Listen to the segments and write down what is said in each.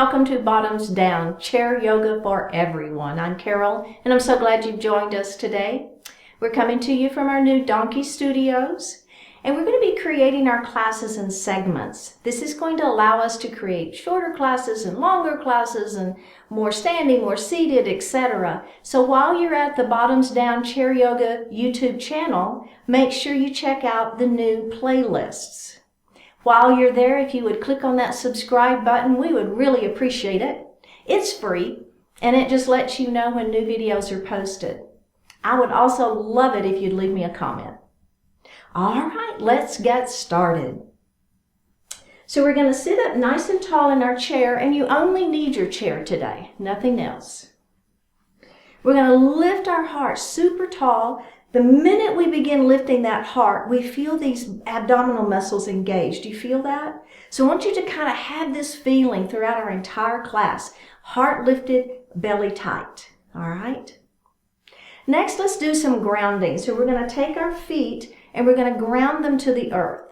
welcome to Bottoms Down, Chair Yoga for Everyone. I'm Carol, and I'm so glad you've joined us today. We're coming to you from our new Donkey Studios, and we're going to be creating our classes in segments. This is going to allow us to create shorter classes and longer classes and more standing, more seated, etc. So while you're at the Bottoms Down Chair Yoga YouTube channel, make sure you check out the new playlists. While you're there, if you would click on that subscribe button, we would really appreciate it. It's free, and it just lets you know when new videos are posted. I would also love it if you'd leave me a comment. All right, let's get started. So we're going to sit up nice and tall in our chair, and you only need your chair today, nothing else. We're going to lift our heart super tall. The minute we begin lifting that heart, we feel these abdominal muscles engaged. Do you feel that? So I want you to kind of have this feeling throughout our entire class. Heart lifted, belly tight. All right? Next, let's do some grounding. So we're going to take our feet and we're going to ground them to the earth.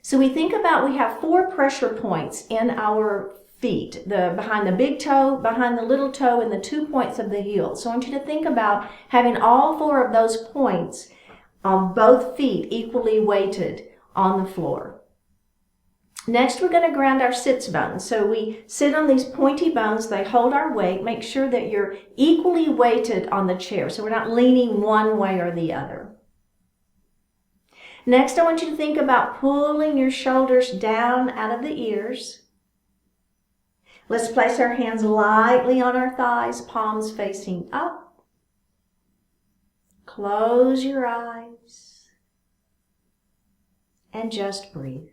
So we think about we have 4 pressure points in our feet, behind the big toe, behind the little toe, and the 2 points of the heel. So I want you to think about having all 4 of those points on both feet equally weighted on the floor. Next, we're going to ground our sits bones. So we sit on these pointy bones. They hold our weight. Make sure that you're equally weighted on the chair, so we're not leaning one way or the other. Next, I want you to think about pulling your shoulders down out of the ears. Let's place our hands lightly on our thighs, palms facing up. Close your eyes and just breathe.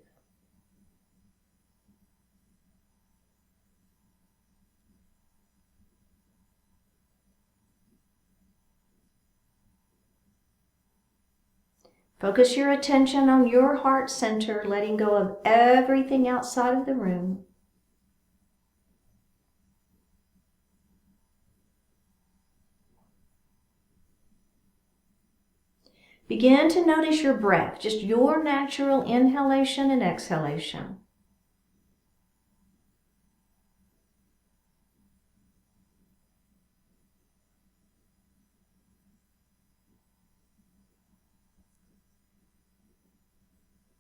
Focus your attention on your heart center, letting go of everything outside of the room. Begin to notice your breath, just your natural inhalation and exhalation.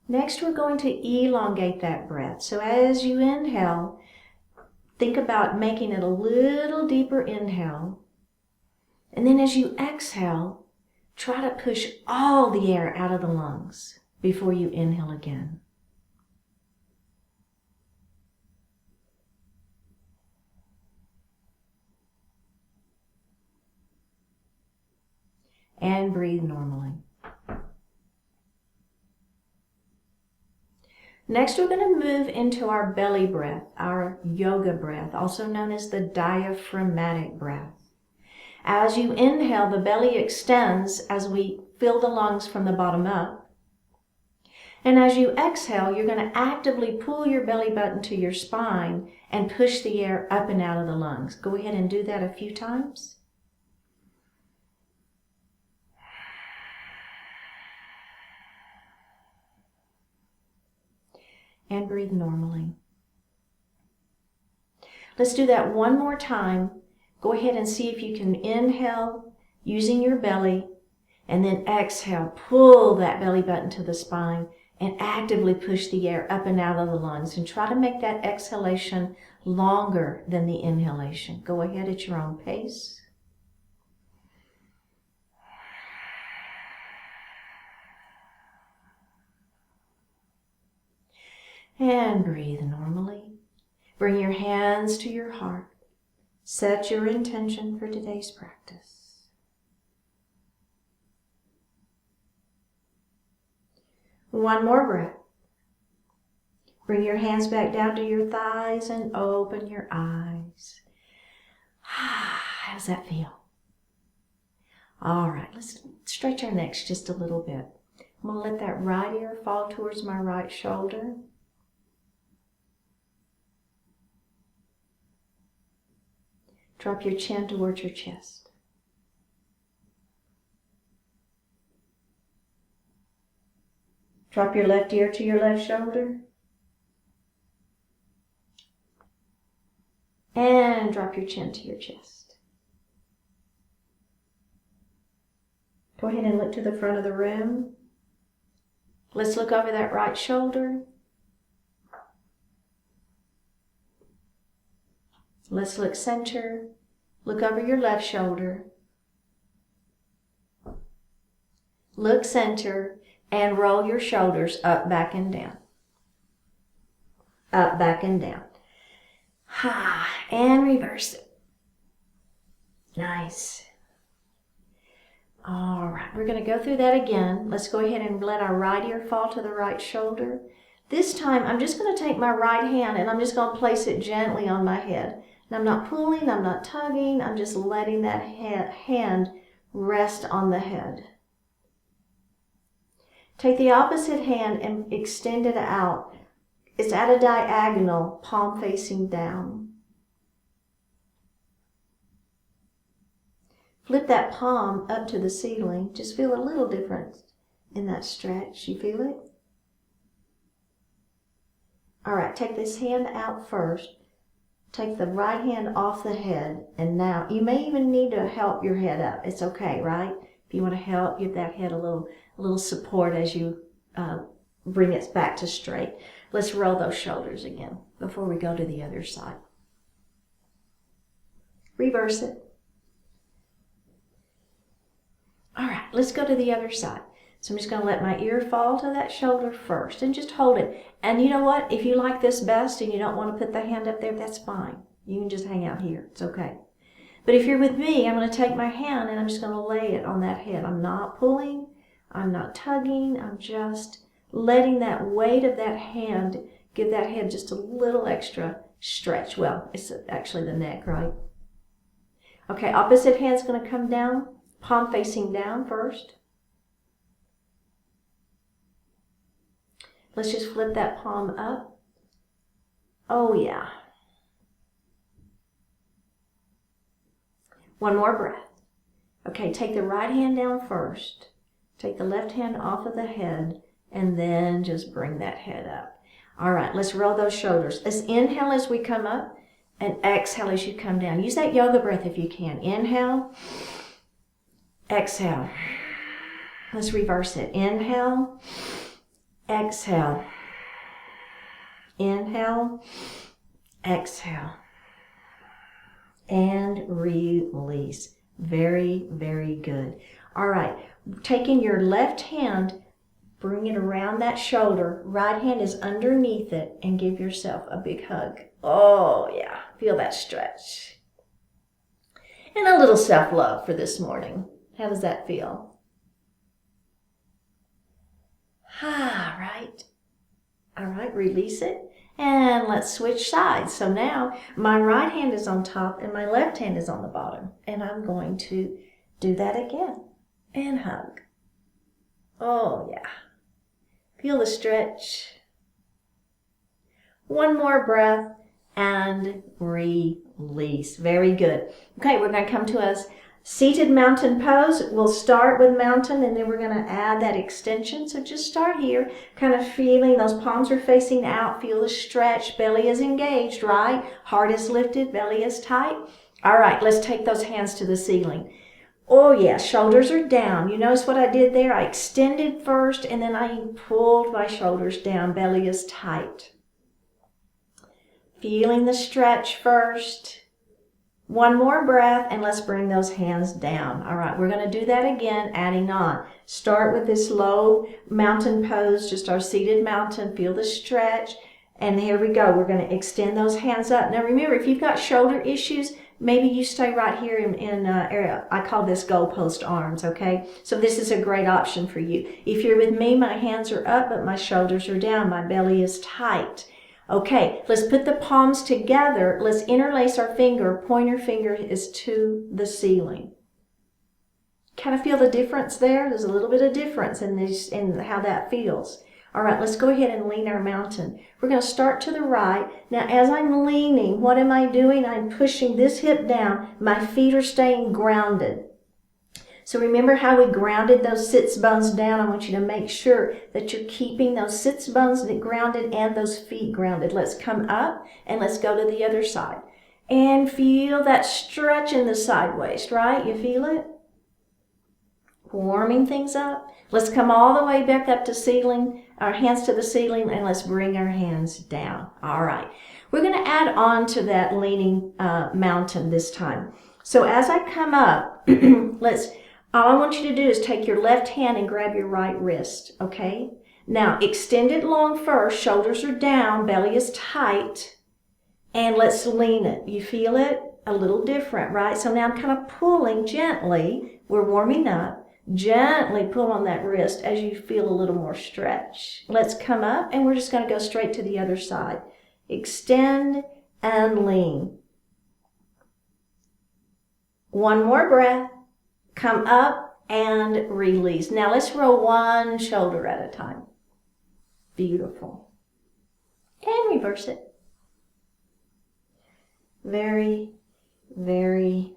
Next, we're going to elongate that breath. So as you inhale, think about making it a little deeper inhale. And then as you exhale, try to push all the air out of the lungs before you inhale again. And breathe normally. Next, we're going to move into our belly breath, our yoga breath, also known as the diaphragmatic breath. As you inhale, the belly extends as we fill the lungs from the bottom up. And as you exhale, you're going to actively pull your belly button to your spine and push the air up and out of the lungs. Go ahead and do that a few times. And breathe normally. Let's do that one more time. Go ahead and see if you can inhale using your belly, and then exhale, pull that belly button to the spine and actively push the air up and out of the lungs, and try to make that exhalation longer than the inhalation. Go ahead at your own pace. And breathe normally. Bring your hands to your heart. Set your intention for today's practice. One more breath. Bring your hands back down to your thighs and open your eyes. How does that feel? All right, let's stretch our necks just a little bit. I'm going to let that right ear fall towards my right shoulder. Drop your chin towards your chest. Drop your left ear to your left shoulder. And drop your chin to your chest. Go ahead and look to the front of the room. Let's look over that right shoulder. Let's look center. Look over your left shoulder. Look center and roll your shoulders up, back, and down. Up, back, and down. And reverse it. Nice. All right, we're going to go through that again. Let's go ahead and let our right ear fall to the right shoulder. This time, I'm just going to take my right hand and I'm just going to place it gently on my head. And I'm not pulling, I'm not tugging, I'm just letting that hand rest on the head. Take the opposite hand and extend it out. It's at a diagonal, palm facing down. Flip that palm up to the ceiling. Just feel a little difference in that stretch. You feel it? All right, take this hand out first. Take the right hand off the head. And now, you may even need to help your head up. It's okay, right? If you want to help, give that head a little support as you bring it back to straight. Let's roll those shoulders again before we go to the other side. Reverse it. All right, let's go to the other side. So I'm just going to let my ear fall to that shoulder first and just hold it. And you know what? If you like this best and you don't want to put the hand up there, that's fine. You can just hang out here. It's okay. But if you're with me, I'm going to take my hand and I'm just going to lay it on that head. I'm not pulling. I'm not tugging. I'm just letting that weight of that hand give that head just a little extra stretch. Well, it's actually the neck, right? Okay, opposite hand's going to come down. Palm facing down first. Let's just flip that palm up. Oh yeah. One more breath. Okay, take the right hand down first. Take the left hand off of the head and then just bring that head up. All right, let's roll those shoulders. Let's inhale as we come up and exhale as you come down. Use that yoga breath if you can. Inhale. Exhale. Let's reverse it. Inhale. Exhale. Inhale. Exhale. And release. Very, very good. All right. Taking your left hand, bring it around that shoulder. Right hand is underneath it and give yourself a big hug. Oh, yeah. Feel that stretch. And a little self-love for this morning. How does that feel? Right. All right, release it. And let's switch sides. So now my right hand is on top and my left hand is on the bottom. And I'm going to do that again. And hug. Oh, yeah. Feel the stretch. One more breath and release. Very good. Okay, we're going to come to a seated mountain pose. We'll start with mountain and then we're going to add that extension. So just start here, kind of feeling those palms are facing out. Feel the stretch. Belly is engaged, right? Heart is lifted. Belly is tight. All right, let's take those hands to the ceiling. Oh yeah, shoulders are down. You notice what I did there? I extended first and then I pulled my shoulders down. Belly is tight. Feeling the stretch first. One more breath and let's bring those hands down. All right, we're going to do that again, adding on. Start with this low mountain pose, just our seated mountain. Feel the stretch. And here we go. We're going to extend those hands up. Now remember, if you've got shoulder issues, maybe you stay right here in area. I call this goalpost arms, okay? So this is a great option for you. If you're with me, my hands are up, but my shoulders are down. My belly is tight. Okay, let's put the palms together. Let's interlace our finger. Pointer finger is to the ceiling. Kind of feel the difference there? There's a little bit of difference in how that feels. All right, let's go ahead and lean our mountain. We're going to start to the right. Now, as I'm leaning, what am I doing? I'm pushing this hip down. My feet are staying grounded. So remember how we grounded those sits bones down? I want you to make sure that you're keeping those sits bones grounded and those feet grounded. Let's come up and let's go to the other side. And feel that stretch in the side waist, right? You feel it? Warming things up. Let's come all the way back up to ceiling, our hands to the ceiling, and let's bring our hands down. All right. We're going to add on to that leaning mountain this time. So as I come up, all I want you to do is take your left hand and grab your right wrist, okay? Now, extend it long first, shoulders are down, belly is tight, and let's lean it. You feel it? A little different, right? So now I'm kind of pulling gently. We're warming up. Gently pull on that wrist as you feel a little more stretch. Let's come up, and we're just going to go straight to the other side. Extend and lean. One more breath. Come up and release. Now let's roll one shoulder at a time. Beautiful. And reverse it. Very, very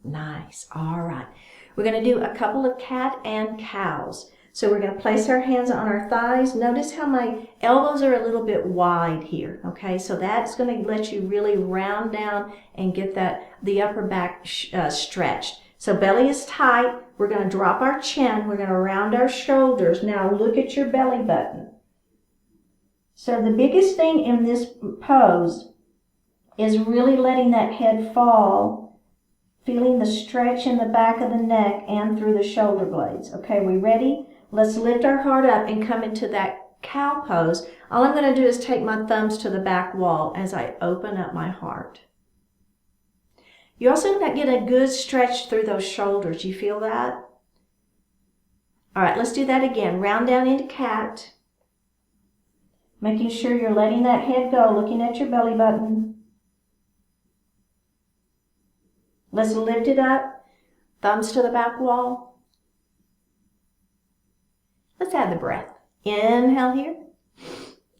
nice. All right. We're going to do a couple of cat and cows. So we're going to place our hands on our thighs. Notice how my elbows are a little bit wide here. Okay, so that's going to let you really round down and get the upper back stretched. So belly is tight. We're going to drop our chin. We're going to round our shoulders. Now look at your belly button. So the biggest thing in this pose is really letting that head fall, feeling the stretch in the back of the neck and through the shoulder blades. Okay, we ready? Let's lift our heart up and come into that cow pose. All I'm going to do is take my thumbs to the back wall as I open up my heart. You also get a good stretch through those shoulders. You feel that? All right, let's do that again. Round down into cat. Making sure you're letting that head go, looking at your belly button. Let's lift it up, thumbs to the back wall. Let's add the breath. Inhale here.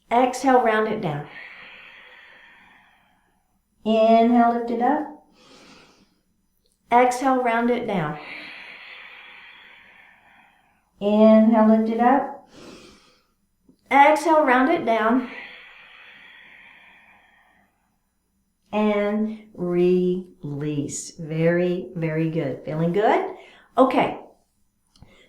Exhale, round it down. Inhale, lift it up. Exhale, round it down. Inhale, lift it up. Exhale, round it down. And release. Very, very good. Feeling good? Okay.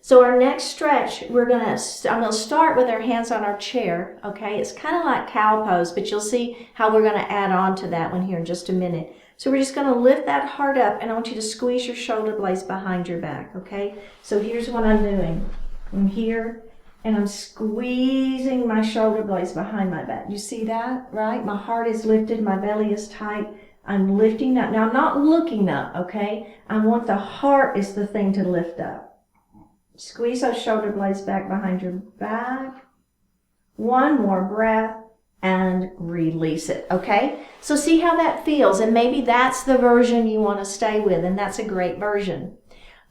So our next stretch, I'm going to start with our hands on our chair. Okay. It's kind of like cow pose, but you'll see how we're going to add on to that one here in just a minute. So we're just going to lift that heart up, and I want you to squeeze your shoulder blades behind your back. Okay. So here's what I'm doing. I'm here, and I'm squeezing my shoulder blades behind my back. You see that, right? My heart is lifted, my belly is tight. I'm lifting up. Now, I'm not looking up, okay? I want the heart is the thing to lift up. Squeeze those shoulder blades back behind your back. One more breath and release it, okay? So see how that feels, and maybe that's the version you want to stay with, and that's a great version.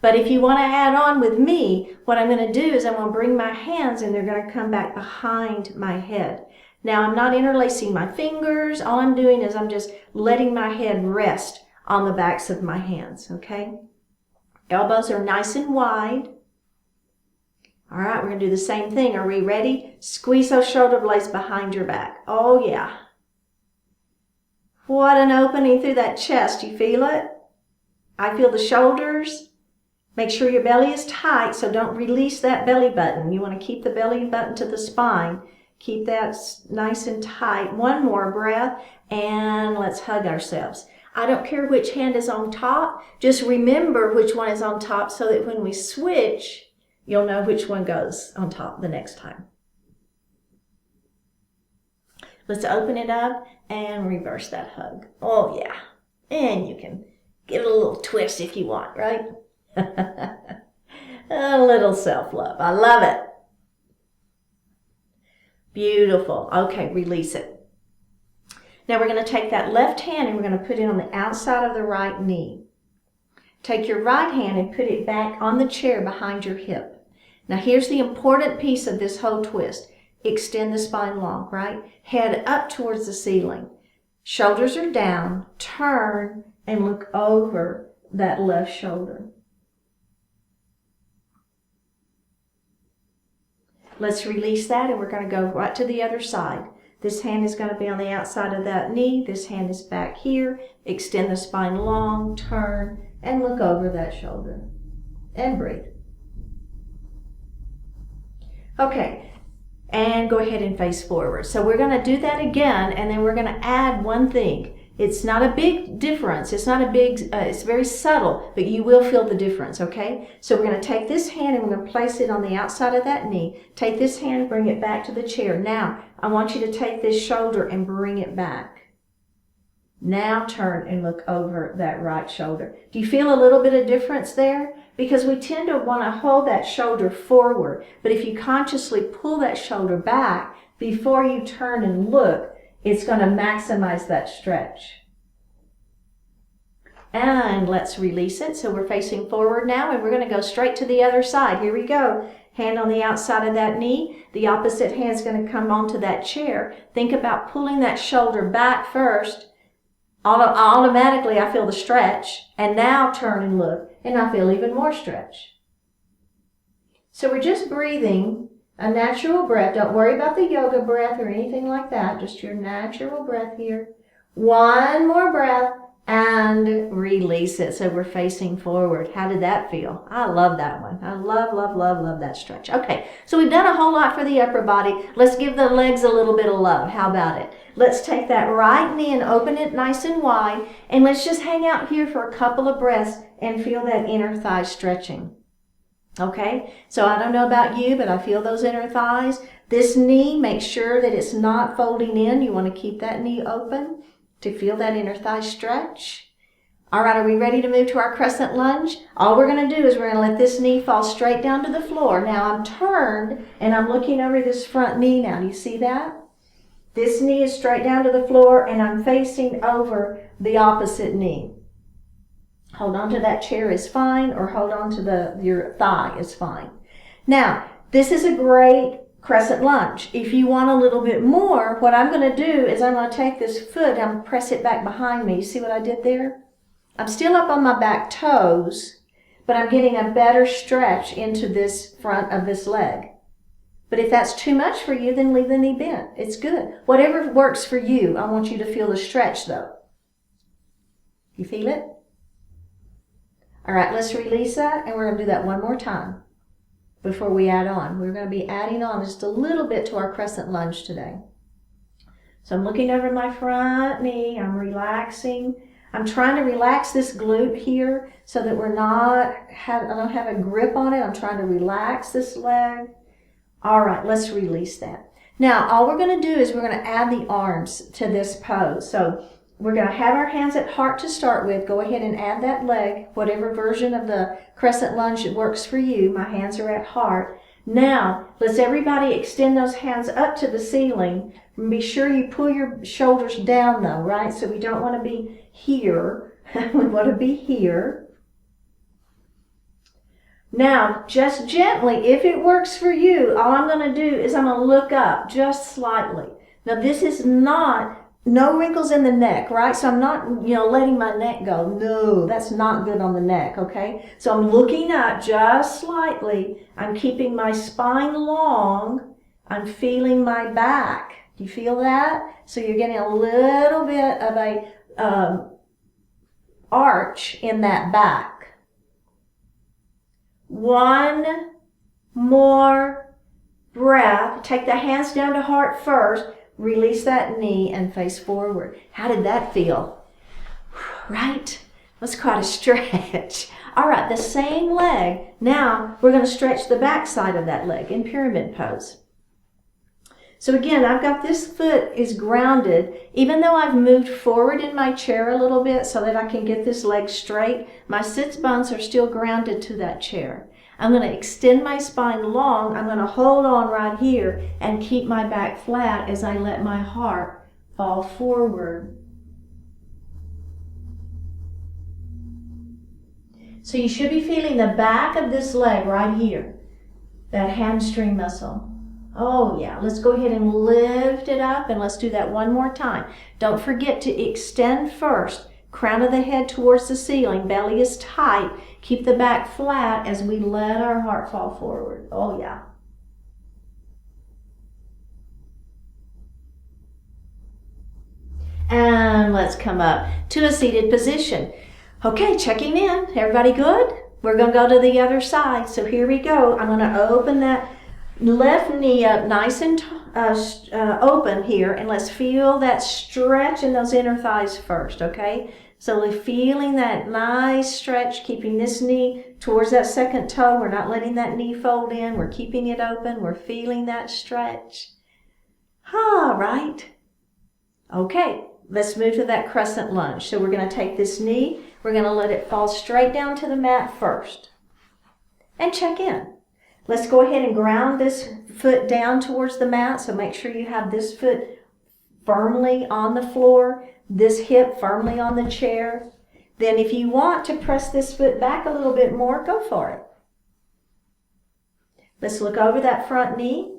But if you want to add on with me, what I'm going to do is I'm going to bring my hands and they're going to come back behind my head. Now I'm not interlacing my fingers. All I'm doing is I'm just letting my head rest on the backs of my hands, okay? Elbows are nice and wide. All right, we're going to do the same thing. Are we ready? Squeeze those shoulder blades behind your back. Oh yeah. What an opening through that chest. You feel it? I feel the shoulders. Make sure your belly is tight, so don't release that belly button. You want to keep the belly button to the spine. Keep that nice and tight. One more breath, and let's hug ourselves. I don't care which hand is on top. Just remember which one is on top so that when we switch, you'll know which one goes on top the next time. Let's open it up and reverse that hug. Oh, yeah. And you can give it a little twist if you want, right? A little self-love. I love it. Beautiful. Okay, release it. Now we're going to take that left hand and we're going to put it on the outside of the right knee. Take your right hand and put it back on the chair behind your hip. Now here's the important piece of this whole twist. Extend the spine long, right? Head up towards the ceiling. Shoulders are down. Turn and look over that left shoulder. Let's release that, and we're going to go right to the other side. This hand is going to be on the outside of that knee. This hand is back here. Extend the spine long, turn, and look over that shoulder. And breathe. Okay, and go ahead and face forward. So we're going to do that again, and then we're going to add one thing. It's not a big difference. It's not a big, it's very subtle, but you will feel the difference, okay? So we're going to take this hand and we're going to place it on the outside of that knee. Take this hand, bring it back to the chair. Now, I want you to take this shoulder and bring it back. Now turn and look over that right shoulder. Do you feel a little bit of difference there? Because we tend to want to hold that shoulder forward, but if you consciously pull that shoulder back before you turn and look, it's going to maximize that stretch. And let's release it. So we're facing forward now, and we're going to go straight to the other side. Here we go. Hand on the outside of that knee. The opposite hand's going to come onto that chair. Think about pulling that shoulder back first. Automatically, I feel the stretch. And now turn and look, and I feel even more stretch. So we're just breathing a natural breath. Don't worry about the yoga breath or anything like that. Just your natural breath here. One more breath and release it. So we're facing forward. How did that feel? I love that one. I love that stretch. Okay, so we've done a whole lot for the upper body. Let's give the legs a little bit of love. How about it? Let's take that right knee and open it nice and wide. And let's just hang out here for a couple of breaths and feel that inner thigh stretching. Okay, so I don't know about you, but I feel those inner thighs. This knee, make sure that it's not folding in. You want to keep that knee open to feel that inner thigh stretch. All right, are we ready to move to our crescent lunge? All we're going to do is we're going to let this knee fall straight down to the floor. Now I'm turned and I'm looking over this front knee now. Do you see that? This knee is straight down to the floor and I'm facing over the opposite knee. Hold on to that chair is fine, or hold on to your thigh is fine. Now, this is a great crescent lunge. If you want a little bit more, what I'm going to do is I'm going to take this foot and I'm going to press it back behind me. You see what I did there? I'm still up on my back toes, but I'm getting a better stretch into this front of this leg. But if that's too much for you, then leave the knee bent. It's good. Whatever works for you, I want you to feel the stretch though. You feel it? All right, let's release that, and we're going to do that one more time before we add on. We're going to be adding on just a little bit to our crescent lunge today. So I'm looking over my front knee. I'm relaxing. I'm trying to relax this glute here so that I don't have a grip on it. I'm trying to relax this leg. All right, let's release that. Now, all we're going to do is we're going to add the arms to this pose. So we're going to have our hands at heart to start with. Go ahead and add that leg, whatever version of the crescent lunge that works for you. My hands are at heart. Now, let's everybody extend those hands up to the ceiling. And be sure you pull your shoulders down though, right? So we don't want to be here. We want to be here. Now, just gently, if it works for you, all I'm going to do is I'm going to look up just slightly. Now, this is no wrinkles in the neck, right? So I'm not, letting my neck go. No, that's not good on the neck, okay? So I'm looking up just slightly. I'm keeping my spine long. I'm feeling my back. Do you feel that? So you're getting a little bit of a arch in that back. One more breath. Take the hands down to heart first. Release that knee and face forward. How did that feel? Right? That's quite a stretch. All right, the same leg. Now we're going to stretch the back side of that leg in pyramid pose. So again, I've got this foot is grounded. Even though I've moved forward in my chair a little bit so that I can get this leg straight, my sits bones are still grounded to that chair. I'm going to extend my spine long. I'm going to hold on right here and keep my back flat as I let my heart fall forward. So you should be feeling the back of this leg right here, that hamstring muscle. Oh yeah, let's go ahead and lift it up, and let's do that one more time. Don't forget to extend first. Crown of the head towards the ceiling, belly is tight. Keep the back flat as we let our heart fall forward. Oh yeah. And let's come up to a seated position. Okay, checking in. Everybody good? We're going to go to the other side. So here we go. I'm going to open that left knee up nice and open here. And let's feel that stretch in those inner thighs first, okay? So we're feeling that nice stretch, keeping this knee towards that second toe. We're not letting that knee fold in. We're keeping it open. We're feeling that stretch. All right. Okay, let's move to that crescent lunge. So we're going to take this knee. We're going to let it fall straight down to the mat first. And check in. Let's go ahead and ground this foot down towards the mat. So make sure you have this foot firmly on the floor, this hip firmly on the chair. Then if you want to press this foot back a little bit more, go for it. Let's look over that front knee.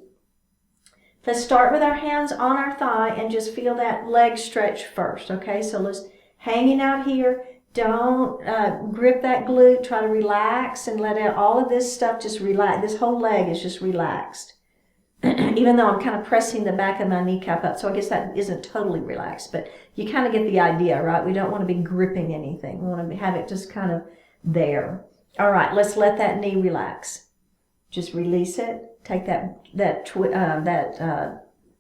Let's start with our hands on our thigh and just feel that leg stretch first, okay? So let's hanging out here. Don't grip that glute. Try to relax and let out all of this stuff just relax. This whole leg is just relaxed. Even though I'm kind of pressing the back of my kneecap up, so I guess that isn't totally relaxed, but you kind of get the idea, right? We don't want to be gripping anything. We want to have it just kind of there. All right, let's let that knee relax. Just release it. Take that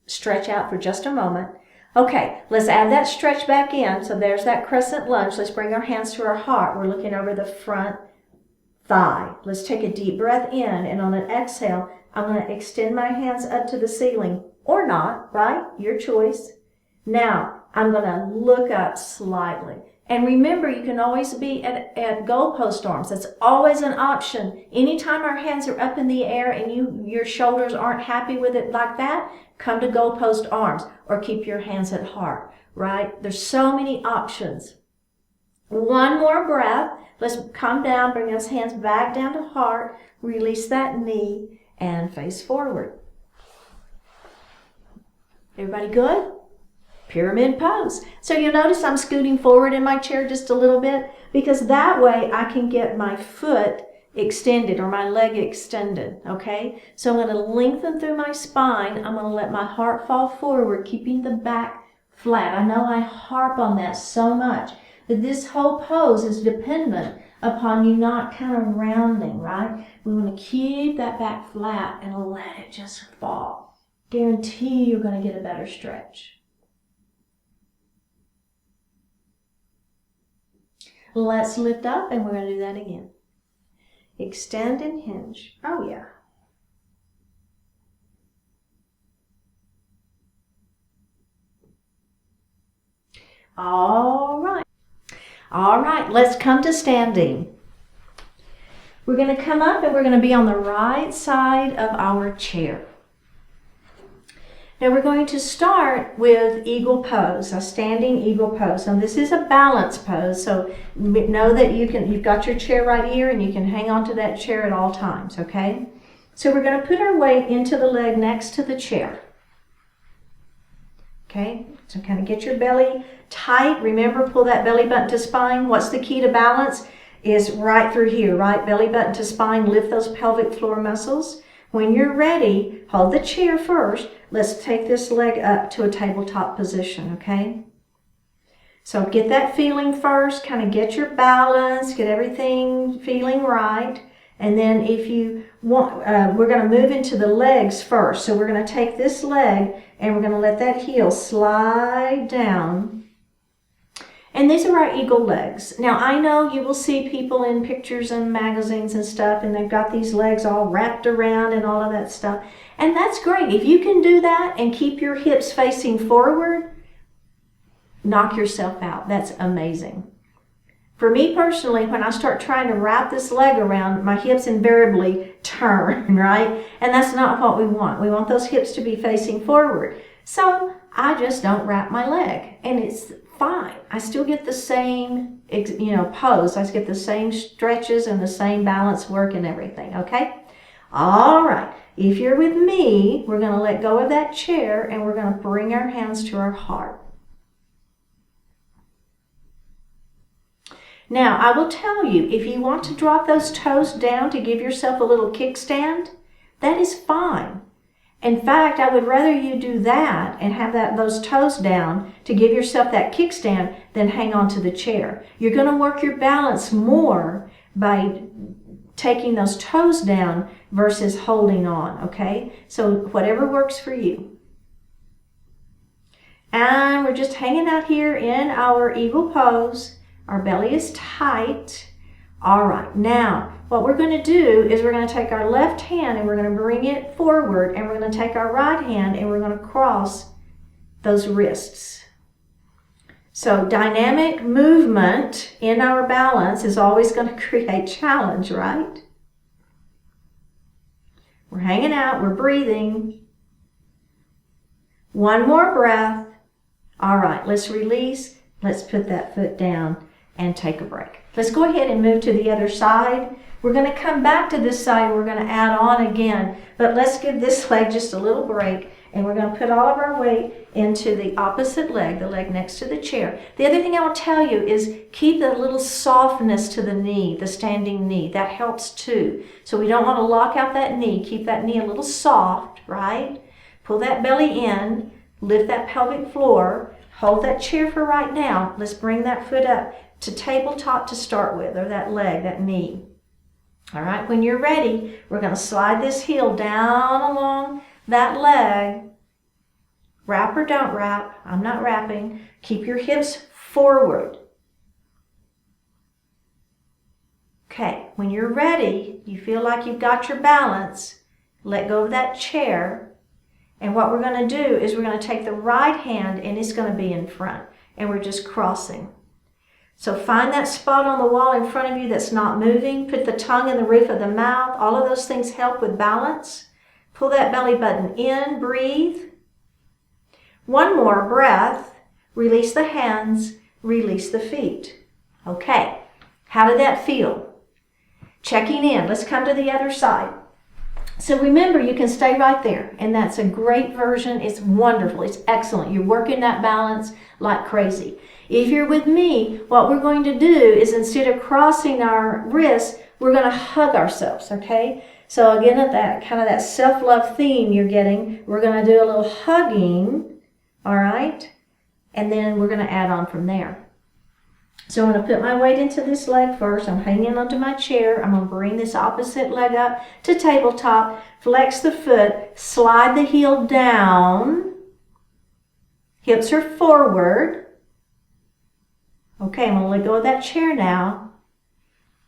stretch out for just a moment. Okay, let's add that stretch back in. So there's that crescent lunge. Let's bring our hands to our heart. We're looking over the front thigh. Let's take a deep breath in, and on an exhale, I'm going to extend my hands up to the ceiling, or not, right? Your choice. Now, I'm going to look up slightly. And remember, you can always be at goalpost arms. That's always an option. Anytime our hands are up in the air and your shoulders aren't happy with it like that, come to goalpost arms or keep your hands at heart, right? There's so many options. One more breath. Let's come down, bring those hands back down to heart, release that knee, and face forward. Everybody good? Pyramid pose. So you'll notice I'm scooting forward in my chair just a little bit because that way I can get my foot extended or my leg extended, okay? So I'm going to lengthen through my spine. I'm going to let my heart fall forward, keeping the back flat. I know I harp on that so much, but this whole pose is dependent upon you not kind of rounding, right? We want to keep that back flat and let it just fall. Guarantee you're going to get a better stretch. Let's lift up, and we're going to do that again. Extend and hinge. Oh, yeah. All right. All right, let's come to standing. We're going to come up, and we're going to be on the right side of our chair. Now we're going to start with eagle pose, a standing eagle pose. And this is a balance pose, so know that you've got your chair right here and you can hang on to that chair at all times, okay? So we're going to put our weight into the leg next to the chair. Okay, so kind of get your belly tight. Remember, pull that belly button to spine. What's the key to balance? Is right through here, right? Belly button to spine, lift those pelvic floor muscles. When you're ready, hold the chair first. Let's take this leg up to a tabletop position, okay? So get that feeling first, kind of get your balance, get everything feeling right. And then if you want, we're going to move into the legs first. So we're going to take this leg and we're going to let that heel slide down. And these are our eagle legs. Now I know you will see people in pictures and magazines and stuff, and they've got these legs all wrapped around and all of that stuff. And that's great. If you can do that and keep your hips facing forward, knock yourself out. That's amazing. For me personally, when I start trying to wrap this leg around, my hips invariably turn, right? And that's not what we want. We want those hips to be facing forward. So I just don't wrap my leg, and it's fine. I still get the same, pose. I get the same stretches and the same balance work and everything, okay? All right. If you're with me, we're going to let go of that chair and we're going to bring our hands to our heart. Now, I will tell you, if you want to drop those toes down to give yourself a little kickstand, that is fine. In fact, I would rather you do that and have those toes down to give yourself that kickstand than hang on to the chair. You're going to work your balance more by taking those toes down versus holding on, okay? So whatever works for you. And we're just hanging out here in our eagle pose. Our belly is tight. All right, now what we're going to do is we're going to take our left hand and we're going to bring it forward, and we're going to take our right hand and we're going to cross those wrists. So dynamic movement in our balance is always going to create challenge, right? We're hanging out, we're breathing. One more breath. All right, let's release. Let's put that foot down and take a break. Let's go ahead and move to the other side. We're going to come back to this side. We're going to add on again, but let's give this leg just a little break, and we're going to put all of our weight into the opposite leg, the leg next to the chair. The other thing I will tell you is keep a little softness to the knee, the standing knee. That helps too. So we don't want to lock out that knee. Keep that knee a little soft, right? Pull that belly in, lift that pelvic floor, hold that chair for right now. Let's bring that foot up to tabletop to start with, or that leg, that knee. All right, when you're ready, we're going to slide this heel down along that leg. Wrap or don't wrap. I'm not wrapping. Keep your hips forward. Okay, when you're ready, you feel like you've got your balance, let go of that chair. And what we're going to do is we're going to take the right hand, and it's going to be in front, and we're just crossing. So find that spot on the wall in front of you that's not moving. Put the tongue in the roof of the mouth. All of those things help with balance. Pull that belly button in. Breathe. One more breath. Release the hands. Release the feet. Okay. How did that feel? Checking in. Let's come to the other side. So remember, you can stay right there, and that's a great version. It's wonderful. It's excellent. You're working that balance like crazy. If you're with me, what we're going to do is instead of crossing our wrists, we're going to hug ourselves, okay? So again, at that kind of that self-love theme you're getting, we're going to do a little hugging, all right? And then we're going to add on from there. So I'm going to put my weight into this leg first. I'm hanging onto my chair. I'm going to bring this opposite leg up to tabletop, flex the foot, slide the heel down. Hips are forward. Okay, I'm going to let go of that chair now,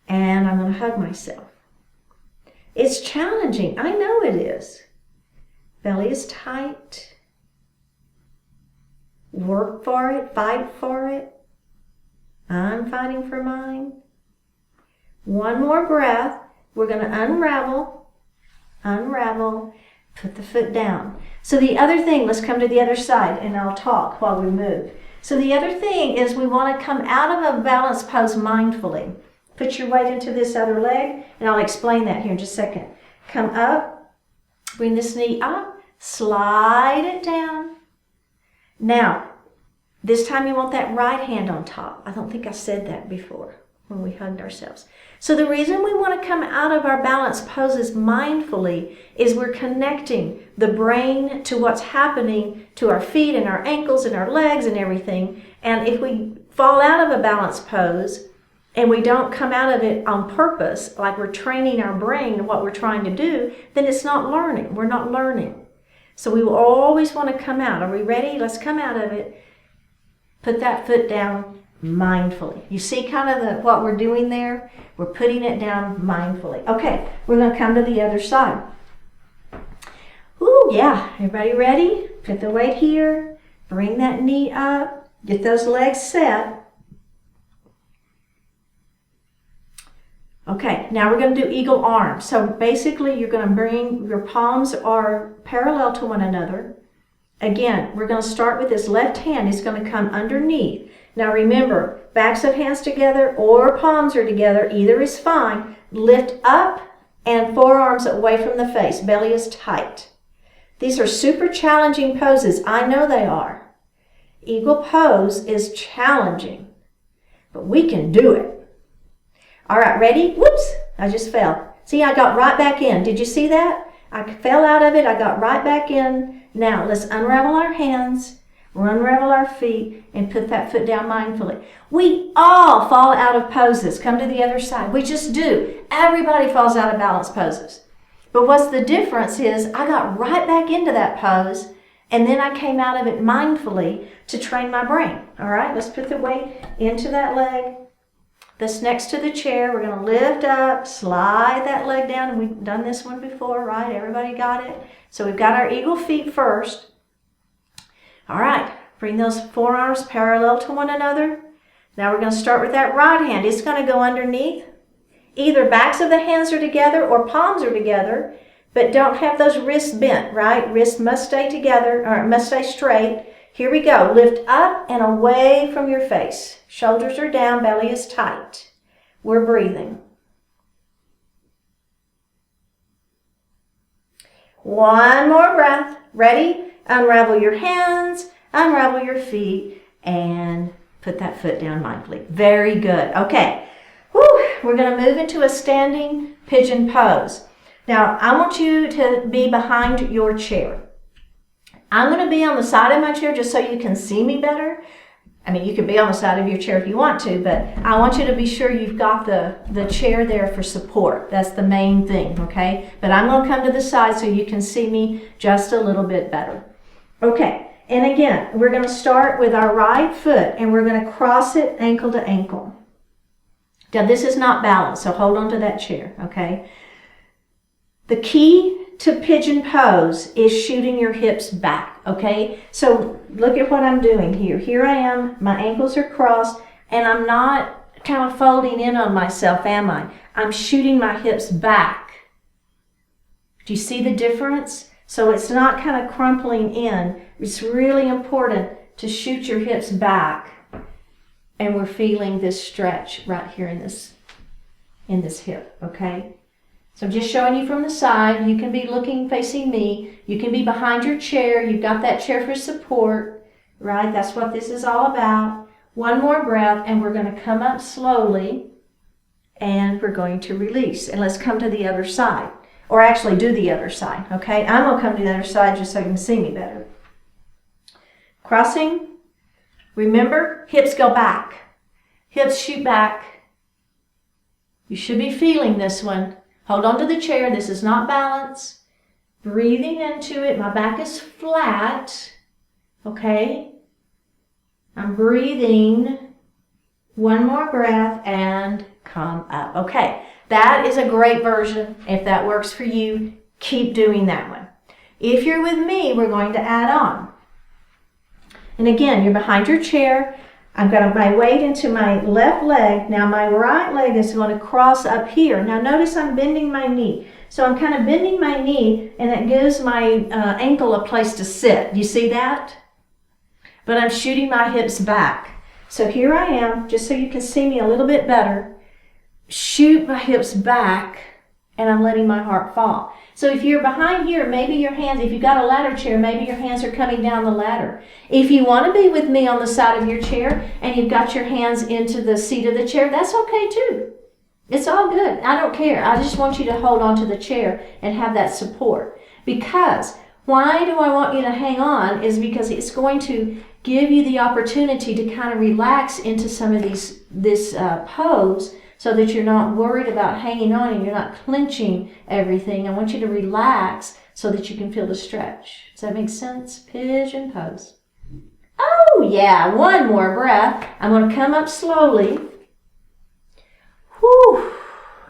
and I'm going to hug myself. It's challenging. I know it is. Belly is tight. Work for it. Fight for it. I'm fighting for mine. One more breath. We're going to unravel, put the foot down. So the other thing, let's come to the other side, and I'll talk while we move. So the other thing is we want to come out of a balanced pose mindfully. Put your weight into this other leg, and I'll explain that here in just a second. Come up, bring this knee up, slide it down. Now, this time you want that right hand on top. I don't think I said that before when we hugged ourselves. So the reason we want to come out of our balanced poses mindfully is we're connecting the brain to what's happening to our feet and our ankles and our legs and everything. And if we fall out of a balanced pose and we don't come out of it on purpose, like we're training our brain to what we're trying to do, then it's not learning. We're not learning. So we will always want to come out. Are we ready? Let's come out of it. Put that foot down mindfully. You see kind of what we're doing there? We're putting it down mindfully. Okay, we're going to come to the other side. Ooh, yeah. Everybody ready? Put the weight here. Bring that knee up. Get those legs set. Okay, now we're going to do eagle arms. So basically you're going to bring your palms are parallel to one another. Again, we're going to start with this left hand. It's going to come underneath. Now remember, backs of hands together or palms are together. Either is fine. Lift up and forearms away from the face. Belly is tight. These are super challenging poses. I know they are. Eagle pose is challenging, but we can do it. All right, ready? Whoops, I just fell. See, I got right back in. Did you see that? I fell out of it. I got right back in. Now, let's unravel our hands, unravel our feet, and put that foot down mindfully. We all fall out of poses. Come to the other side. We just do. Everybody falls out of balance poses. But what's the difference is I got right back into that pose, and then I came out of it mindfully to train my brain. All right, let's put the weight into that leg that's next to the chair. We're going to lift up, slide that leg down. And we've done this one before, right? Everybody got it? So we've got our eagle feet first. All right, bring those forearms parallel to one another. Now we're going to start with that right hand. It's going to go underneath. Either backs of the hands are together or palms are together, but don't have those wrists bent, right? Wrists must stay together, or must stay straight. Here we go. Lift up and away from your face. Shoulders are down, belly is tight. We're breathing. One more breath. Ready? Unravel your hands, unravel your feet, and put that foot down mindfully. Very good. Okay. Whew. We're going to move into a standing pigeon pose. Now, I want you to be behind your chair. I'm going to be on the side of my chair just so you can see me better. I mean, you can be on the side of your chair if you want to, but I want you to be sure you've got the chair there for support. That's the main thing, okay? But I'm going to come to the side so you can see me just a little bit better. Okay, and again, we're going to start with our right foot, and we're going to cross it ankle to ankle. Now, this is not balanced, so hold on to that chair, okay? The key to pigeon pose is shooting your hips back, okay? So look at what I'm doing here. Here I am, my ankles are crossed, and I'm not kind of folding in on myself, am I? I'm shooting my hips back. Do you see the difference? So it's not kind of crumpling in. It's really important to shoot your hips back, and we're feeling this stretch right here in this hip, okay? So I'm just showing you from the side. You can be looking, facing me. You can be behind your chair. You've got that chair for support, right? That's what this is all about. One more breath, and we're going to come up slowly, and we're going to release. And let's come to the other side, or actually do the other side, okay? I'm going to come to the other side just so you can see me better. Crossing. Remember, hips go back. Hips shoot back. You should be feeling this one. Hold on to the chair. This is not balance. Breathing into it. My back is flat. Okay? I'm breathing. One more breath and come up. Okay. That is a great version. If that works for you, keep doing that one. If you're with me, we're going to add on. And again, you're behind your chair. I've got my weight into my left leg. Now my right leg is going to cross up here. Now notice I'm bending my knee. So I'm kind of bending my knee, and that gives my ankle a place to sit. Do you see that? But I'm shooting my hips back. So here I am, just so you can see me a little bit better. Shoot my hips back, and I'm letting my heart fall. So if you're behind here, maybe your hands, if you've got a ladder chair, maybe your hands are coming down the ladder. If you want to be with me on the side of your chair and you've got your hands into the seat of the chair, that's okay too. It's all good. I don't care. I just want you to hold on to the chair and have that support. Because why do I want you to hang on is because it's going to give you the opportunity to kind of relax into some of this pose, so that you're not worried about hanging on and you're not clenching everything. I want you to relax so that you can feel the stretch. Does that make sense? Pigeon pose. Oh yeah, one more breath. I'm going to come up slowly. Whew.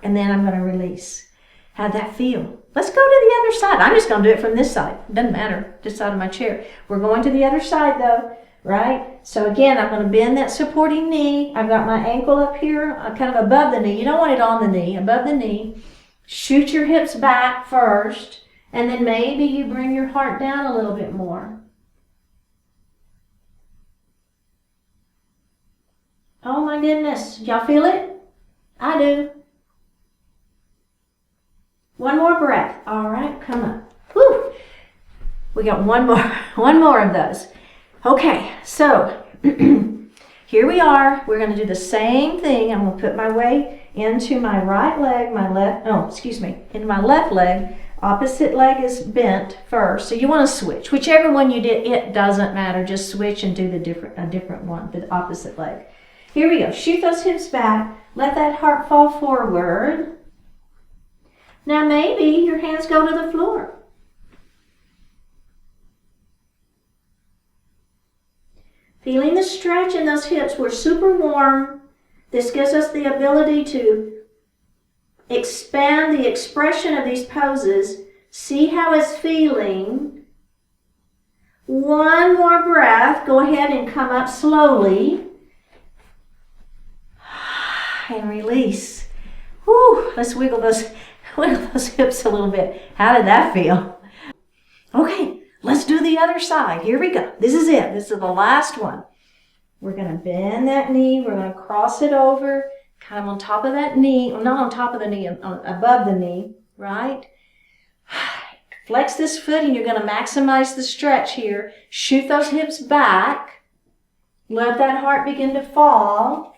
And then I'm going to release. How'd that feel? Let's go to the other side. I'm just going to do it from this side. Doesn't matter, this side of my chair. We're going to the other side though. Right? So again, I'm going to bend that supporting knee. I've got my ankle up here, kind of above the knee. You don't want it on the knee, above the knee. Shoot your hips back first, and then maybe you bring your heart down a little bit more. Oh my goodness. Y'all feel it? I do. One more breath. All right, come up. Whew. We got one more of those. Okay, so here we are. We're going to do the same thing. I'm going to put my weight into my right leg, into my left leg. Opposite leg is bent first, so you want to switch. Whichever one you did, it doesn't matter. Just switch and do a different one, the opposite leg. Here we go. Shoot those hips back. Let that heart fall forward. Now maybe your hands go to the floor. Feeling the stretch in those hips. We're super warm. This gives us the ability to expand the expression of these poses. See how it's feeling. One more breath. Go ahead and come up slowly. And release. Whew, let's wiggle those hips a little bit. How did that feel? Okay, let's do the other side. Here we go. This is it. This is the last one. We're going to bend that knee. We're going to cross it over, kind of on top of that knee. Well, not on top of the knee, above the knee, right? Flex this foot and you're going to maximize the stretch here. Shoot those hips back. Let that heart begin to fall.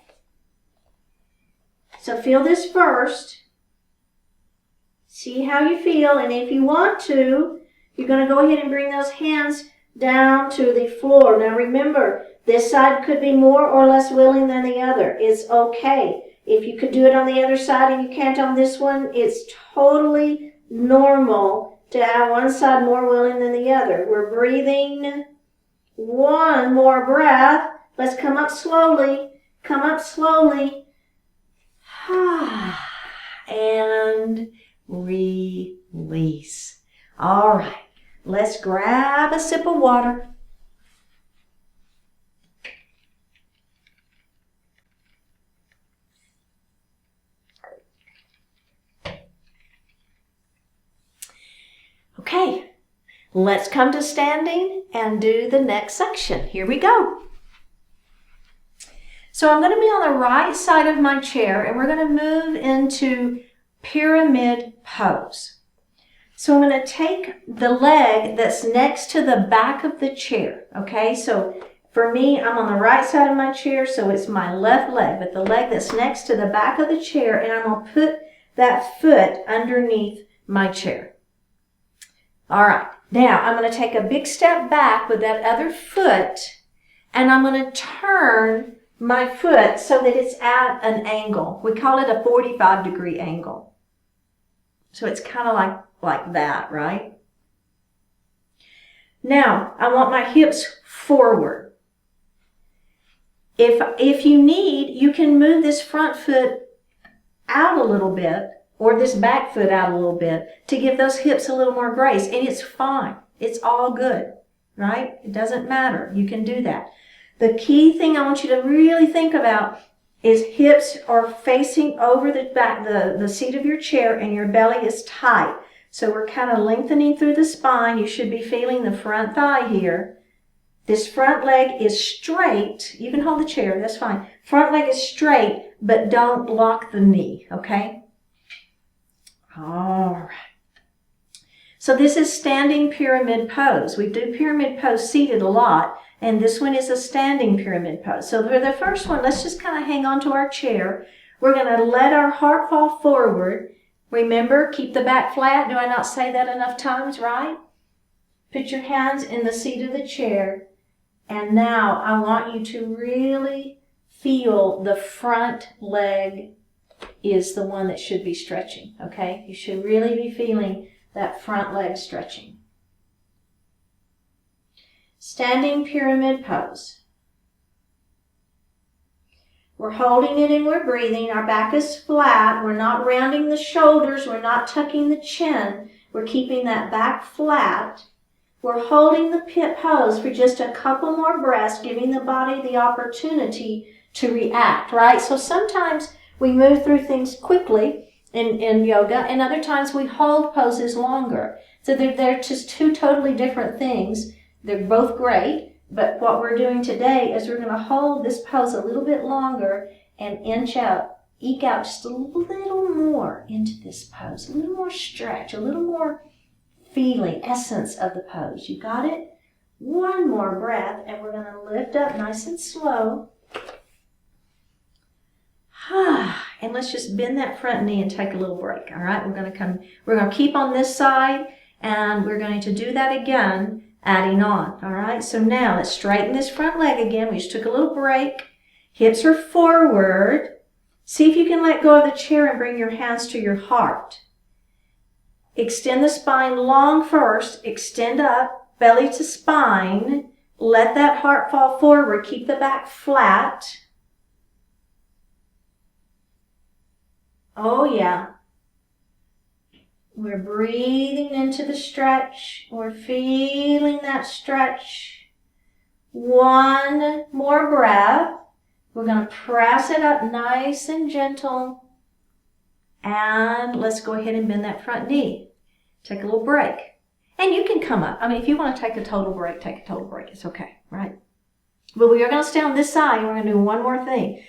So feel this first. See how you feel, and if you want to, you're going to go ahead and bring those hands down to the floor. Now remember, this side could be more or less willing than the other. It's okay. If you could do it on the other side and you can't on this one, it's totally normal to have one side more willing than the other. We're breathing. One more breath. Let's come up slowly. Come up slowly. And release. All right, let's grab a sip of water. Okay, let's come to standing and do the next section. Here we go. So I'm going to be on the right side of my chair and we're going to move into pyramid pose. So I'm going to take the leg that's next to the back of the chair. Okay, so for me, I'm on the right side of my chair, so it's my left leg, but the leg that's next to the back of the chair, and I'm going to put that foot underneath my chair. All right, now I'm going to take a big step back with that other foot and I'm going to turn my foot so that it's at an angle. We call it a 45-degree angle. So it's kind of like that, right? Now, I want my hips forward. If you need, you can move this front foot out a little bit or this back foot out a little bit to give those hips a little more grace. And it's fine. It's all good, right? It doesn't matter. You can do that. The key thing I want you to really think about is hips are facing over the back, the seat of your chair, and your belly is tight. So we're kind of lengthening through the spine. You should be feeling the front thigh here. This front leg is straight. You can hold the chair, that's fine. Front leg is straight, but don't lock the knee, okay? All right. So this is standing pyramid pose. We do pyramid pose seated a lot. And this one is a standing pyramid pose. So for the first one, let's just kind of hang on to our chair. We're going to let our heart fall forward. Remember, keep the back flat. Do I not say that enough times, right? Put your hands in the seat of the chair. And now I want you to really feel the front leg is the one that should be stretching, okay? You should really be feeling that front leg stretching. Standing pyramid pose. We're holding it and we're breathing. Our back is flat. We're not rounding the shoulders. We're not tucking the chin. We're keeping that back flat. We're holding the pit pose for just a couple more breaths, giving the body the opportunity to react, right? So sometimes we move through things quickly in yoga, and other times we hold poses longer. So they're just two totally different things. They're both great, but what we're doing today is we're going to hold this pose a little bit longer and eke out just a little more into this pose, a little more stretch, a little more feeling, essence of the pose. You got it? One more breath, and we're going to lift up nice and slow. And let's just bend that front knee and take a little break. All right, we're going to keep on this side, and we're going to do that again, adding on. All right, so now let's straighten this front leg again. We just took a little break. Hips are forward. See if you can let go of the chair and bring your hands to your heart. Extend the spine long first. Extend up, belly to spine. Let that heart fall forward. Keep the back flat. Oh, yeah. We're breathing into the stretch. We're feeling that stretch. One more breath. We're going to press it up nice and gentle. And let's go ahead and bend that front knee. Take a little break. And you can come up. I mean, if you want to take a total break, take a total break. It's okay, right? But we are going to stay on this side, and we're going to do one more thing.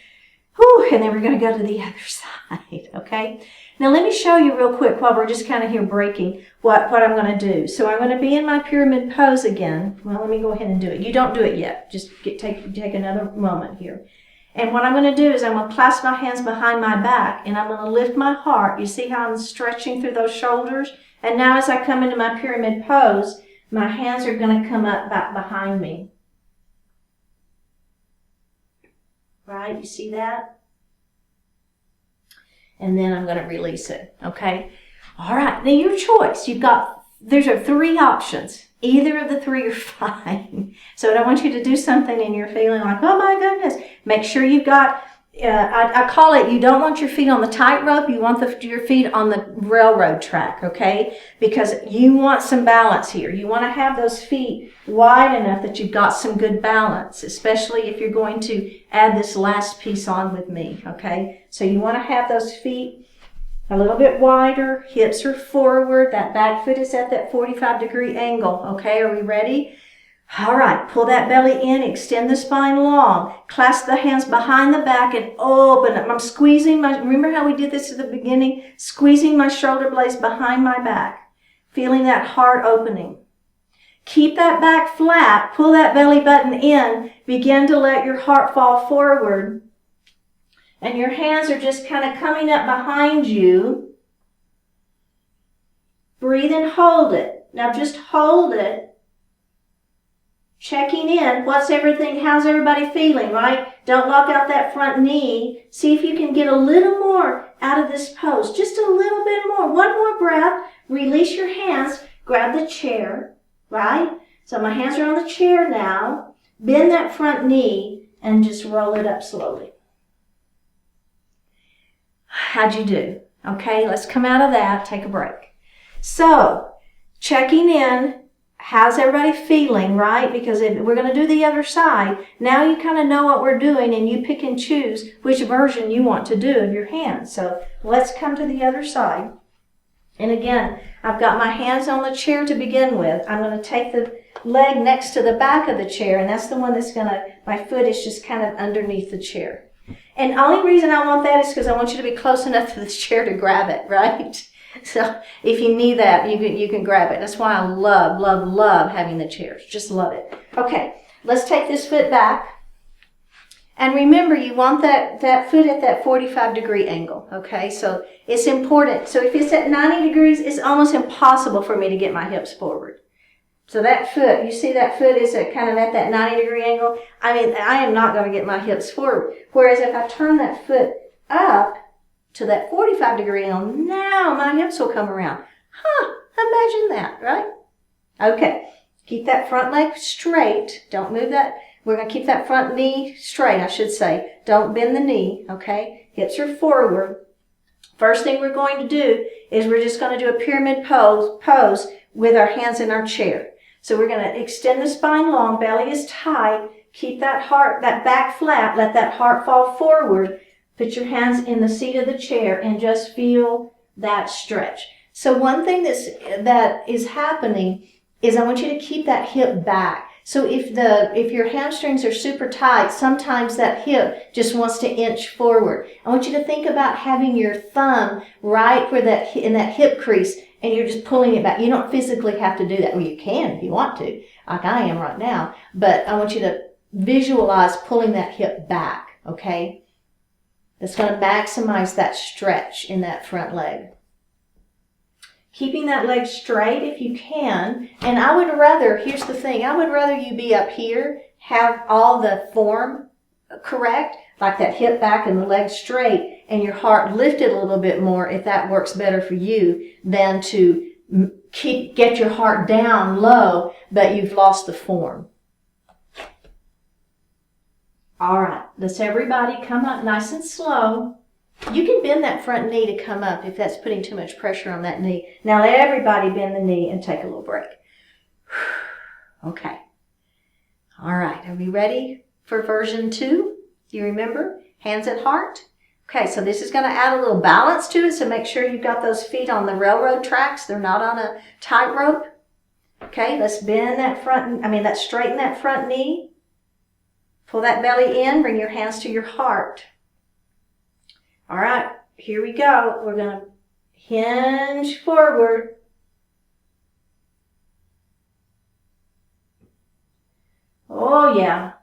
Whew, and then we're going to go to the other side, okay? Now, let me show you real quick while we're just kind of here breaking what I'm going to do. So I'm going to be in my pyramid pose again. Well, let me go ahead and do it. You don't do it yet. Just take another moment here. And what I'm going to do is I'm going to clasp my hands behind my back, and I'm going to lift my heart. You see how I'm stretching through those shoulders? And now as I come into my pyramid pose, my hands are going to come up back behind me. Right? You see that? And then I'm going to release it. Okay? All right. Now your choice. There's 3 options. Either of the 3 are fine. So I don't want you to do something and you're feeling like, oh my goodness. Make sure you've got, I call it, you don't want your feet on the tightrope. You want your feet on the railroad track, okay? Because you want some balance here. You want to have those feet wide enough that you've got some good balance, especially if you're going to add this last piece on with me, okay? So you want to have those feet a little bit wider, hips are forward, that back foot is at that 45-degree angle, okay? Are we ready? All right, pull that belly in, extend the spine long, clasp the hands behind the back and open up. I'm squeezing remember how we did this at the beginning? Squeezing my shoulder blades behind my back, feeling that heart opening. Keep that back flat, pull that belly button in, begin to let your heart fall forward. And your hands are just kind of coming up behind you. Breathe and hold it. Now just hold it. Checking in. How's everybody feeling, right? Don't lock out that front knee. See if you can get a little more out of this pose. Just a little bit more. One more breath. Release your hands. Grab the chair, right? So my hands are on the chair now. Bend that front knee and just roll it up slowly. How'd you do? Okay, let's come out of that. Take a break. So, checking in. How's everybody feeling, right? Because if we're going to do the other side, now you kind of know what we're doing and you pick and choose which version you want to do of your hands. So let's come to the other side. And again, I've got my hands on the chair to begin with. I'm going to take the leg next to the back of the chair, and that's the one that's my foot is just kind of underneath the chair. And the only reason I want that is because I want you to be close enough to this chair to grab it, right? So if you need that, you can grab it. That's why I love having the chairs. Just love it. Okay, let's take this foot back. And remember, you want that foot at that 45-degree angle, okay? So it's important. So if it's at 90 degrees, it's almost impossible for me to get my hips forward. So that foot, you see that foot is kind of at that 90-degree angle? I mean, I am not going to get my hips forward. Whereas if I turn that foot up to that 45-degree angle, now my hips will come around. Imagine that, right? Okay, keep that front leg straight. Don't move that. We're going to keep that front knee straight, I should say. Don't bend the knee, okay? Hips are forward. First thing we're going to do is we're just going to do a pyramid pose with our hands in our chair. So we're going to extend the spine long, belly is tight. Keep that back flat. Let that heart fall forward. Put your hands in the seat of the chair and just feel that stretch. So one thing that is happening is I want you to keep that hip back. So if your hamstrings are super tight, sometimes that hip just wants to inch forward. I want you to think about having your thumb right where in that hip crease, and you're just pulling it back. You don't physically have to do that. Well, you can if you want to, like I am right now. But I want you to visualize pulling that hip back, okay? That's going to maximize that stretch in that front leg. Keeping that leg straight if you can. And I would rather, here's the thing, I would rather you be up here, have all the form correct, like that hip back and the leg straight, and your heart lifted a little bit more if that works better for you, than to get your heart down low, but you've lost the form. All right, let's everybody come up nice and slow. You can bend that front knee to come up if that's putting too much pressure on that knee. Now let everybody bend the knee and take a little break. Okay. All right, are we ready for version 2? You remember? Hands at heart. Okay, so this is going to add a little balance to it, so make sure you've got those feet on the railroad tracks. They're not on a tightrope. Okay, let's straighten that front knee. Pull that belly in, bring your hands to your heart. All right, here we go. We're going to hinge forward. Oh, yeah.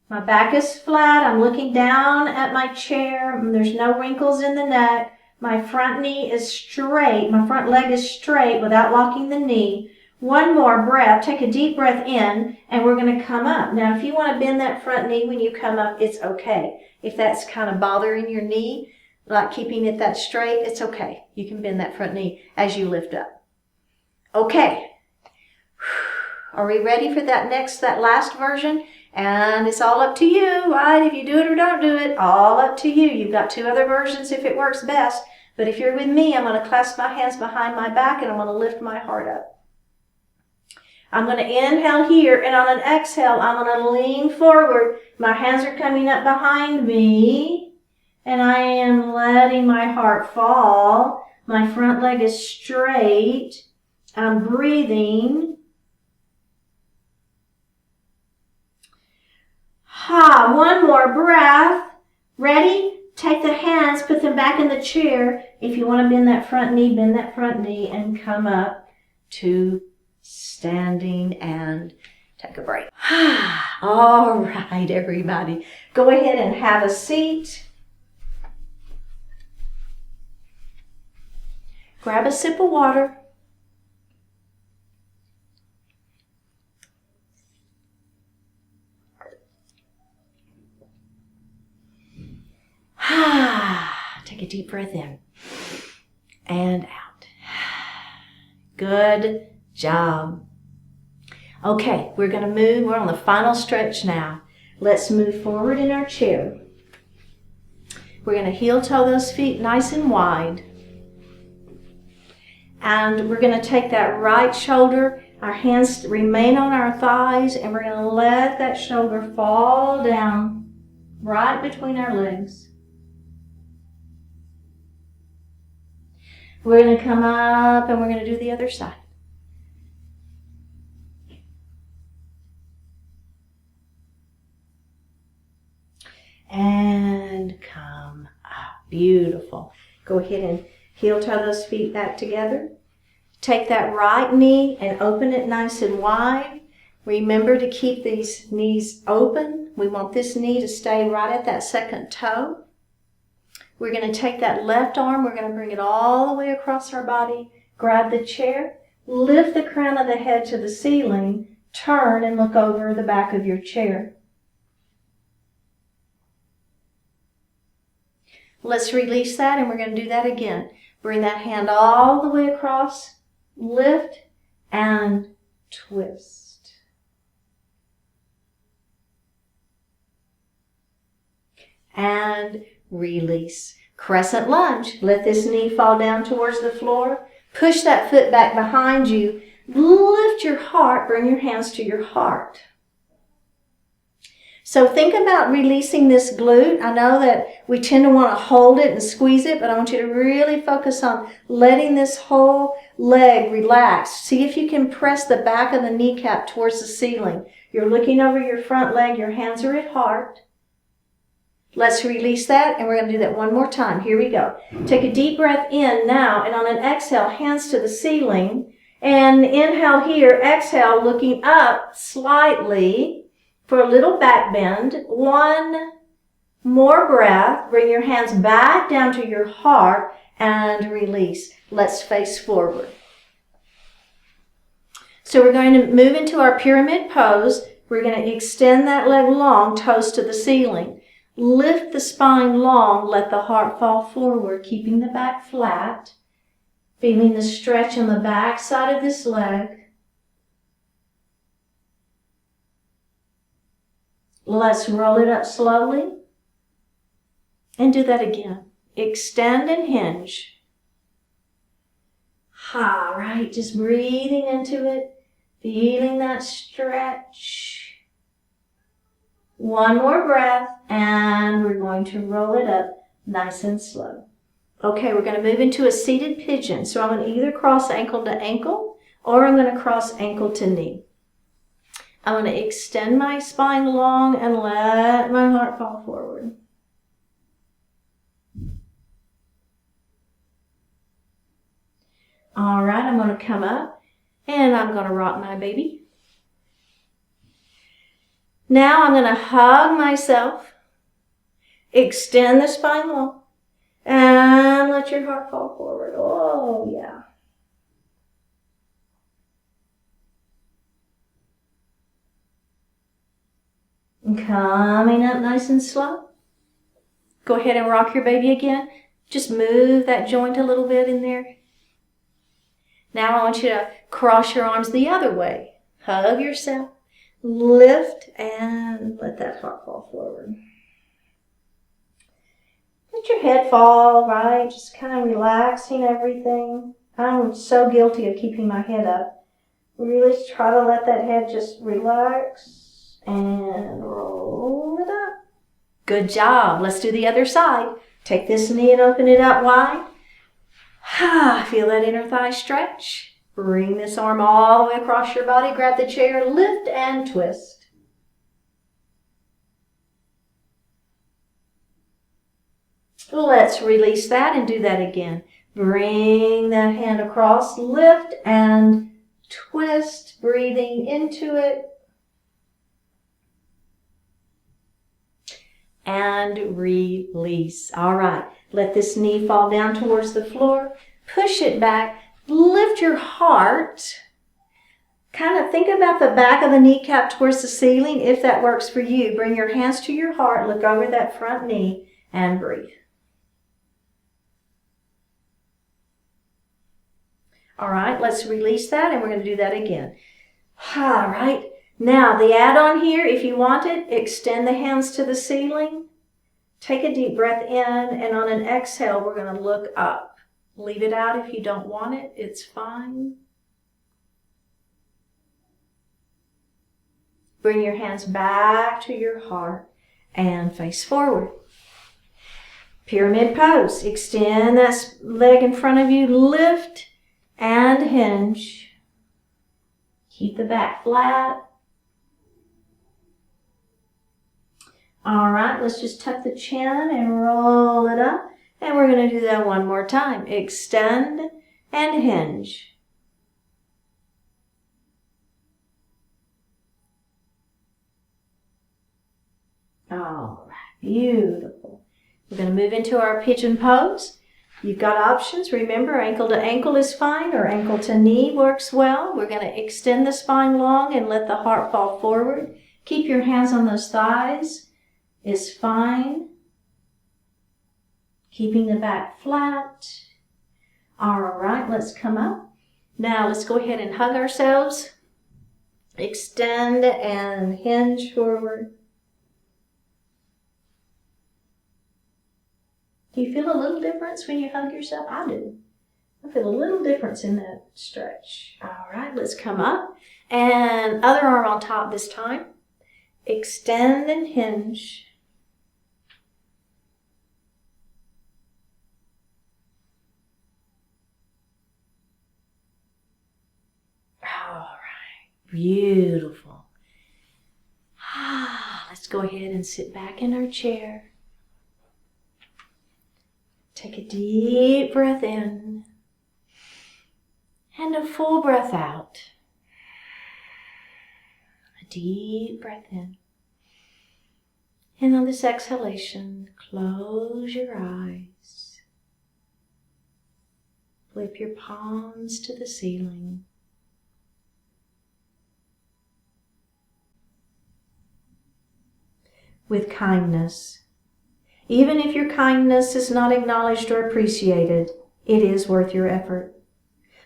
My back is flat. I'm looking down at my chair. There's no wrinkles in the neck. My front knee is straight. My front leg is straight without locking the knee. One more breath. Take a deep breath in, and we're going to come up. Now, if you want to bend that front knee when you come up, it's okay. If that's kind of bothering your knee, like keeping it that straight, it's okay. You can bend that front knee as you lift up. Okay. Are we ready for that last version? And it's all up to you, right? If you do it or don't do it, all up to you. You've got 2 other versions if it works best. But if you're with me, I'm going to clasp my hands behind my back and I'm going to lift my heart up. I'm going to inhale here, and on an exhale, I'm going to lean forward. My hands are coming up behind me, and I am letting my heart fall. My front leg is straight. I'm breathing. One more breath. Ready? Take the hands, put them back in the chair. If you want to bend that front knee, and come up to standing and take a break. All right, everybody. Go ahead and have a seat. Grab a sip of water. Take a deep breath in and out. Good job. Okay, we're going to move. We're on the final stretch now. Let's move forward in our chair. We're going to heel toe those feet nice and wide. And we're going to take that right shoulder. Our hands remain on our thighs, and we're going to let that shoulder fall down right between our legs. We're going to come up and we're going to do the other side. And come up. Beautiful. Go ahead and heel toe those feet back together. Take that right knee and open it nice and wide. Remember to keep these knees open. We want this knee to stay right at that second toe. We're going to take that left arm. We're going to bring it all the way across our body. Grab the chair. Lift the crown of the head to the ceiling. Turn and look over the back of your chair. Let's release that, and we're going to do that again. Bring that hand all the way across. Lift and twist. And release. Crescent lunge. Let this knee fall down towards the floor. Push that foot back behind you. Lift your heart. Bring your hands to your heart. So think about releasing this glute. I know that we tend to want to hold it and squeeze it, but I want you to really focus on letting this whole leg relax. See if you can press the back of the kneecap towards the ceiling. You're looking over your front leg. Your hands are at heart. Let's release that, and we're going to do that one more time. Here we go. Take a deep breath in now, and on an exhale, hands to the ceiling. And inhale here, exhale, looking up slightly for a little back bend. 1, More breath. Bring your hands back down to your heart and release. Let's face forward. So we're going to move into our pyramid pose. We're going to extend that leg long, toes to the ceiling. Lift the spine long, let the heart fall forward, keeping the back flat. Feeling the stretch on the back side of this leg. Let's roll it up slowly. And do that again. Extend and hinge. All right, just breathing into it. Feeling that stretch. One more breath, and we're going to roll it up nice and slow. Okay, we're going to move into a seated pigeon. So I'm going to either cross ankle to ankle, or I'm going to cross ankle to knee. I'm going to extend my spine long and let my heart fall forward. All right, I'm going to come up, and I'm going to rock my baby. Now I'm going to hug myself, extend the spine long, and let your heart fall forward. Oh, yeah. And coming up nice and slow. Go ahead and rock your baby again. Just move that joint a little bit in there. Now I want you to cross your arms the other way. Hug yourself. Lift and let that heart fall forward. Let your head fall, right? Just kind of relaxing everything. I'm so guilty of keeping my head up. Really try to let that head just relax and roll it up. Good job. Let's do the other side. Take this knee and open it out wide. Feel that inner thigh stretch. Bring this arm all the way across your body. Grab the chair, lift and twist. Let's release that and do that again. Bring that hand across, lift and twist, breathing into it. And release. All right, let this knee fall down towards the floor. Push it back. Lift your heart. Kind of think about the back of the kneecap towards the ceiling if that works for you. Bring your hands to your heart. Look over that front knee and breathe. All right, let's release that and we're going to do that again. All right, now the add-on here, if you want it, extend the hands to the ceiling. Take a deep breath in, and on an exhale, we're going to look up. Leave it out if you don't want it. It's fine. Bring your hands back to your heart and face forward. Pyramid pose. Extend that leg in front of you. Lift and hinge. Keep the back flat. All right, let's just tuck the chin and roll it up. And we're going to do that one more time. Extend and hinge. All right, beautiful. We're going to move into our pigeon pose. You've got options. Remember, ankle to ankle is fine, or ankle to knee works well. We're going to extend the spine long and let the heart fall forward. Keep your hands on those thighs is fine. Keeping the back flat. All right, let's come up. Now let's go ahead and hug ourselves. Extend and hinge forward. Do you feel a little difference when you hug yourself? I do. I feel a little difference in that stretch. All right, let's come up. And other arm on top this time. Extend and hinge. All right, beautiful. Let's go ahead and sit back in our chair. Take a deep breath in and a full breath out. A deep breath in And on this exhalation, close your eyes. Flip your palms to the ceiling. With kindness. Even if your kindness is not acknowledged or appreciated, it is worth your effort.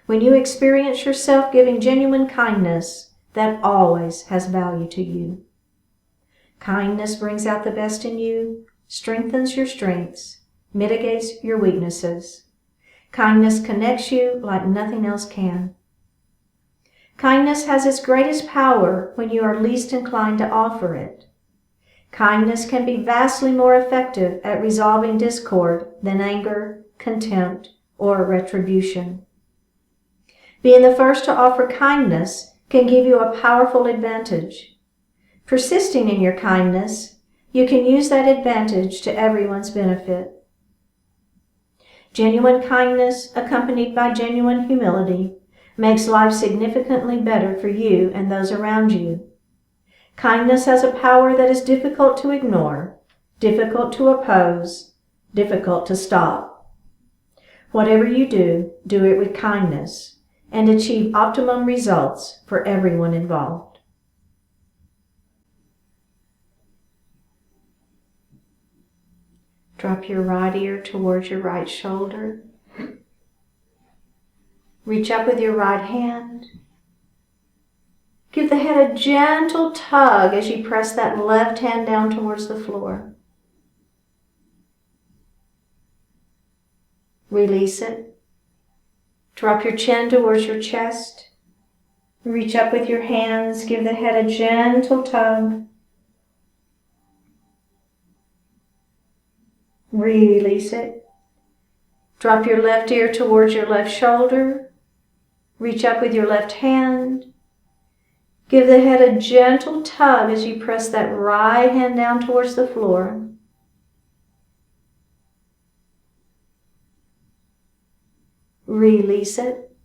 When you experience yourself giving genuine kindness, that always has value to you. Kindness brings out the best in you, strengthens your strengths, mitigates your weaknesses. Kindness connects you like nothing else can. Kindness has its greatest power when you are least inclined to offer it. Kindness can be vastly more effective at resolving discord than anger, contempt, or retribution. Being the first to offer kindness can give you a powerful advantage. Persisting in your kindness, you can use that advantage to everyone's benefit. Genuine kindness, accompanied by genuine humility, makes life significantly better for you and those around you. Kindness has a power that is difficult to ignore, difficult to oppose, difficult to stop. Whatever you do, do it with kindness and achieve optimum results for everyone involved. Drop your right ear towards your right shoulder. Reach up with your right hand. Give the head a gentle tug as you press that left hand down towards the floor. Release it. Drop your chin towards your chest. Reach up with your hands. Give the head a gentle tug. Release it. Drop your left ear towards your left shoulder. Reach up with your left hand. Give the head a gentle tug as you press that right hand down towards the floor. Release it.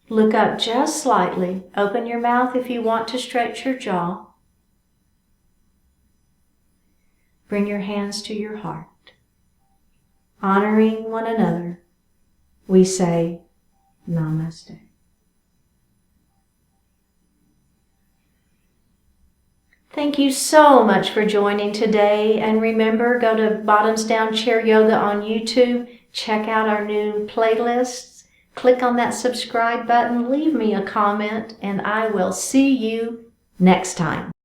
Look up just slightly. Open your mouth if you want to stretch your jaw. Bring your hands to your heart. Honoring one another, we say Namaste. Thank you so much for joining today. And remember, go to Bottoms Down Chair Yoga on YouTube. Check out our new playlists. Click on that subscribe button. Leave me a comment, and I will see you next time.